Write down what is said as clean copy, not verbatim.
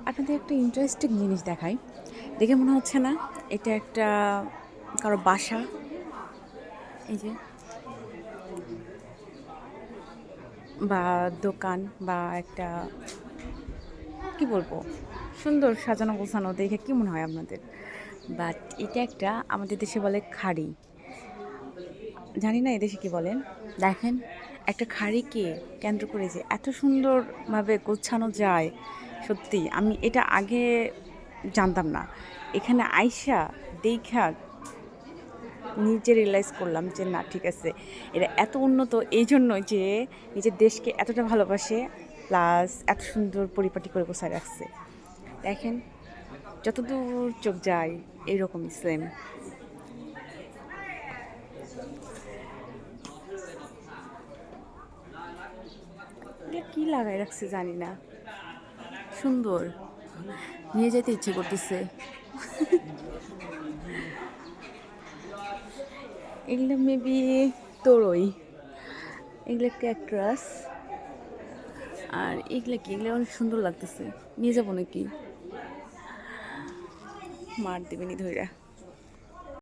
আপনাদের একটা ইন্টারেস্টিং জিনিস দেখাই। দেখে মনে হচ্ছে না এটা একটা কারো বাসা? এই যে, বা দোকান, বা একটা কি বলবো, সুন্দর সাজানো গোছানো দেখে কি মনে হয় আপনাদের? বাট এটা একটা, আমাদের দেশে বলে খাড়ি, জানি না এদেশে কি বলেন। দেখেন, একটা খাড়িকে কেন্দ্র করে যে এত সুন্দরভাবে গোছানো যায়, সত্যি আমি এটা আগে জানতাম না। এখানে আইসা দেখা নিজে রিয়েলাইজ করলাম যে না, ঠিক আছে, এরা এত উন্নত এই জন্যই যে নিজের দেশকে এতটা ভালোবাসে, প্লাস এত সুন্দর পরিপাটি করে গোছায় রাখছে। দেখেন, যতদূর চোখ যায় এইরকমই সেম। কি লাগাই রাখছে জানি না, সুন্দর, নিয়ে যেতে ইচ্ছে করতেছে। এগুলো মেবি তোরই, এগুলো ক্যাকটাস। আর এগুলো কি, এগুলো অনেক সুন্দর লাগতেছে, নিয়ে যাবো নাকি? মার দেবেনি ধইরা।